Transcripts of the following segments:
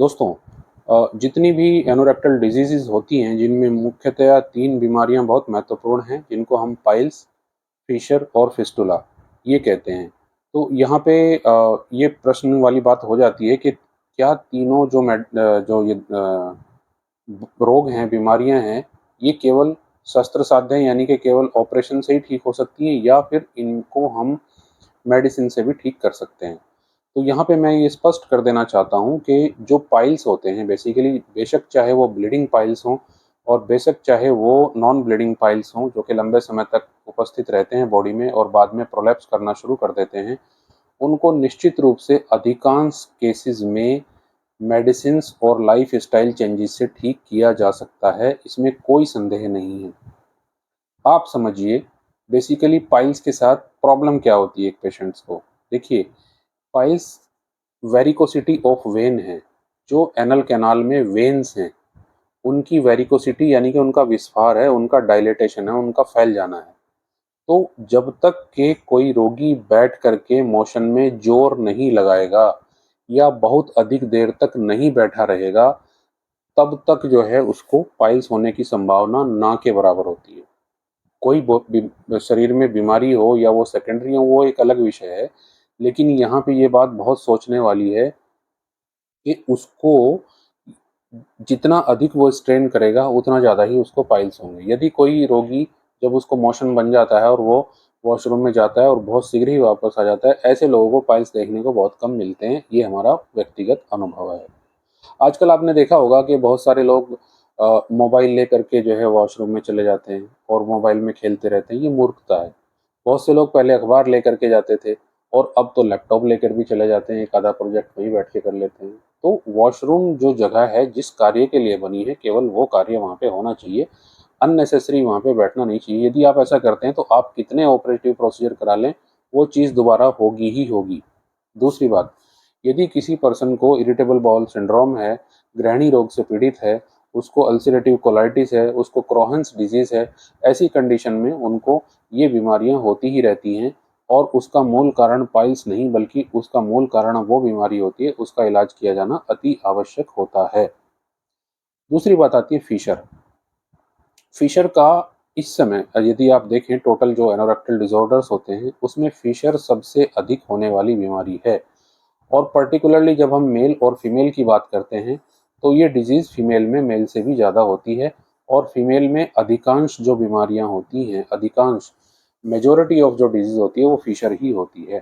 दोस्तों, जितनी भी एनोरेक्टल डिजीज़ेज़ होती हैं, जिनमें मुख्यतया 3 बीमारियाँ बहुत महत्वपूर्ण हैं, जिनको हम पाइल्स, फ़िशर और फ़िस्टुला ये कहते हैं। तो यहाँ पे ये प्रश्न वाली बात हो जाती है कि क्या तीनों जो ये रोग हैं, बीमारियाँ हैं, ये केवल शस्त्र साध्य हैं, यानी कि केवल ऑपरेशन से ही ठीक हो सकती हैं, या फिर इनको हम मेडिसिन से भी ठीक कर सकते हैं? तो यहाँ पे मैं ये स्पष्ट कर देना चाहता हूँ कि जो पाइल्स होते हैं बेसिकली, बेशक चाहे वो ब्लीडिंग पाइल्स हों और बेशक चाहे वो नॉन ब्लीडिंग पाइल्स हों, जो कि लंबे समय तक उपस्थित रहते हैं बॉडी में और बाद में प्रोलैप्स करना शुरू कर देते हैं, उनको निश्चित रूप से अधिकांश केसेस में मेडिसिन्स और लाइफ़स्टाइल चेंजेस से ठीक किया जा सकता है, इसमें कोई संदेह नहीं है। आप समझिए, बेसिकली पाइल्स के साथ प्रॉब्लम क्या होती है एक पेशेंट्स को? देखिए, पाइल्स वेरिकोसिटी ऑफ वेन है। जो एनल कैनाल में वेन्स हैं, उनकी वेरिकोसिटी यानी कि उनका विस्फार है, उनका डायलेटेशन है, उनका फैल जाना है। तो जब तक के कोई रोगी बैठ करके मोशन में जोर नहीं लगाएगा या बहुत अधिक देर तक नहीं बैठा रहेगा, तब तक जो है उसको पाइल्स होने की संभावना ना के बराबर होती है। कोई शरीर में बीमारी हो या वो सेकेंडरी हो, वो एक अलग विषय है। लेकिन यहाँ पे ये बात बहुत सोचने वाली है कि उसको जितना अधिक वो स्ट्रेन करेगा, उतना ज़्यादा ही उसको पाइल्स होंगे। यदि कोई रोगी, जब उसको मोशन बन जाता है और वो वॉशरूम में जाता है और बहुत शीघ्र ही वापस आ जाता है, ऐसे लोगों को पाइल्स देखने को बहुत कम मिलते हैं। ये हमारा व्यक्तिगत अनुभव है। आजकल आपने देखा होगा कि बहुत सारे लोग मोबाइल लेकर के जो है वॉशरूम में चले जाते हैं और मोबाइल में खेलते रहते हैं, ये मूर्खता है। बहुत से लोग पहले अखबार लेकर के जाते थे और अब तो लैपटॉप लेकर भी चले जाते हैं, एक आधा प्रोजेक्ट वहीं बैठ के कर लेते हैं। तो वॉशरूम जो जगह है, जिस कार्य के लिए बनी है, केवल वो कार्य वहाँ पे होना चाहिए। अननेसेसरी वहाँ पे बैठना नहीं चाहिए। यदि आप ऐसा करते हैं तो आप कितने ऑपरेटिव प्रोसीजर करा लें, वो चीज़ दोबारा होगी ही होगी। दूसरी बात, यदि किसी पर्सन को इरिटेबल बाउल सिंड्रोम है, गृहिणी रोग से पीड़ित है, उसको अल्सरेटिव कोलाइटिस है, उसको क्रोहन्स डिजीज़ है, ऐसी कंडीशन में उनको ये बीमारियां होती ही रहती हैं और उसका मूल कारण पाइल्स नहीं, बल्कि उसका मूल कारण वो बीमारी होती है, उसका इलाज किया जाना अति आवश्यक होता है। दूसरी बात आती है फिशर। फिशर का इस समय यदि आप देखें, टोटल जो एनोरेक्टल डिसऑर्डर्स होते हैं, उसमें फिशर सबसे अधिक होने वाली बीमारी है। और पर्टिकुलरली जब हम मेल और फीमेल की बात करते हैं, तो ये डिजीज़ फीमेल में मेल से भी ज़्यादा होती है और फीमेल में अधिकांश जो बीमारियां होती हैं, अधिकांश मेजॉरिटी ऑफ जो डिजीज़ होती है, वो फिशर ही होती है।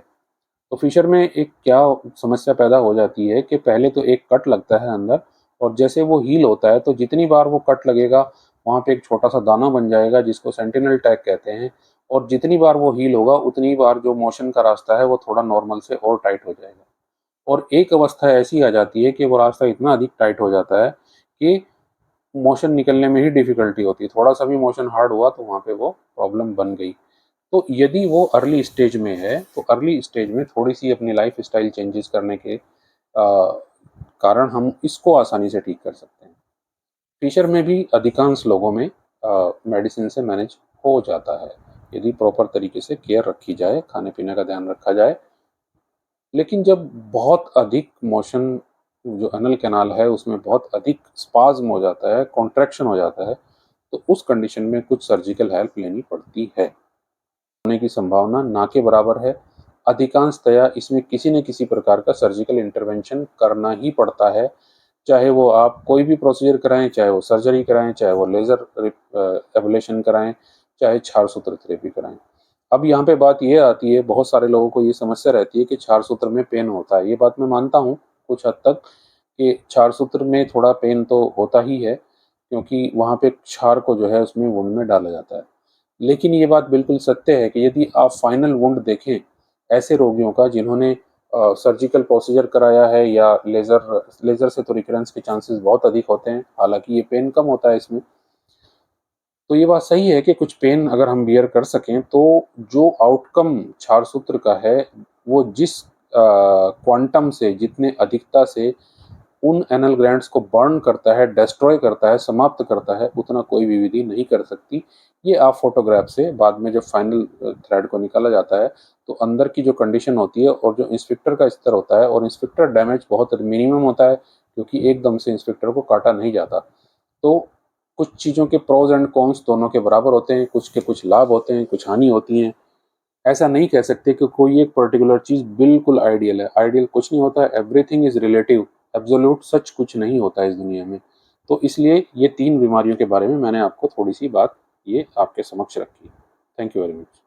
तो फिशर में एक क्या समस्या पैदा हो जाती है कि पहले तो एक कट लगता है अंदर, और जैसे वो हील होता है तो जितनी बार वो कट लगेगा, वहाँ पे एक छोटा सा दाना बन जाएगा जिसको सेंटिनल टैग कहते हैं, और जितनी बार वो हील होगा उतनी बार जो मोशन का रास्ता है वो थोड़ा नॉर्मल से और टाइट हो जाएगा। और एक अवस्था ऐसी आ जाती है कि वो रास्ता इतना अधिक टाइट हो जाता है कि मोशन निकलने में ही डिफ़िकल्टी होती है। थोड़ा सा भी मोशन हार्ड हुआ तो वहाँ पे वो प्रॉब्लम बन गई। तो यदि वो अर्ली स्टेज में है, तो अर्ली स्टेज में थोड़ी-सी अपनी लाइफ़स्टाइल चेंजेस करने के कारण हम इसको आसानी से ठीक कर सकते हैं। फ़िशर में भी अधिकांश लोगों में मेडिसिन से मैनेज हो जाता है, यदि प्रॉपर तरीके से केयर रखी जाए, खाने-पीने का ध्यान रखा जाए। लेकिन जब बहुत अधिक मोशन, जो एनल कैनाल है उसमें बहुत अधिक स्पाज़्म हो जाता है, कॉन्ट्रैक्शन हो जाता है, तो उस कंडीशन में कुछ सर्जिकल हेल्प लेनी पड़ती है। होने की संभावना ना के बराबर है। अधिकांशतया इसमें किसी न किसी प्रकार का सर्जिकल इंटरवेंशन करना ही पड़ता है। चाहे वो आप कोई भी प्रोसीजर कराएँ, चाहे वो सर्जरी कराएँ, चाहे वो लेज़र एब्लेशन कराएँ, चाहे क्षार सूत्र थेरेपी कराएँ। अब यहाँ पे बात ये आती है, बहुत सारे लोगों को ये समस्या रहती है कि क्षार सूत्र में पेन होता है। ये बात मैं मानता हूँ कुछ हद तक कि क्षार सूत्र में थोड़ा पेन तो होता ही है, क्योंकि वहाँ पे क्षार को जो है उसमें वुंड में डाला जाता है। लेकिन ये बात बिल्कुल सत्य है कि यदि आप फाइनल वुंड देखें ऐसे रोगियों का जिन्होंने सर्जिकल प्रोसीजर कराया है, या लेज़र से तो रिकरेंस के चांसेस बहुत अधिक होते हैं, हालाँकि ये पेन कम होता है इसमें। तो ये बात सही है कि कुछ पेन अगर हम बियर कर सकें, तो जो आउटकम क्षार सूत्र का है, वो जिस क्वांटम से, जितने अधिकता से उन एनल ग्लैंड्स को बर्न करता है, डेस्ट्रॉय करता है, समाप्त करता है, उतना कोई भी विधि नहीं कर सकती। ये आप फोटोग्राफ से बाद में जब फाइनल थ्रेड को निकाला जाता है, तो अंदर की जो कंडीशन होती है और जो इंस्पेक्टर का स्तर होता है, और इंस्पेक्टर डैमेज बहुत मिनिमम होता है, क्योंकि एकदम से इंस्पेक्टर को काटा नहीं जाता। तो कुछ चीज़ों के प्रोज़ एंड कॉन्स दोनों के बराबर होते हैं, कुछ के कुछ लाभ होते हैं, कुछ हानि होती हैं। ऐसा नहीं कह सकते कि कोई एक पर्टिकुलर चीज़ बिल्कुल आइडियल है। आइडियल कुछ नहीं होता है, एवरीथिंग इज़ रिलेटिव, एब्सोल्यूट सच कुछ नहीं होता है इस दुनिया में। तो इसलिए ये 3 बीमारियों के बारे में मैंने आपको थोड़ी-सी बात ये आपके समक्ष रखी। Thank you very much.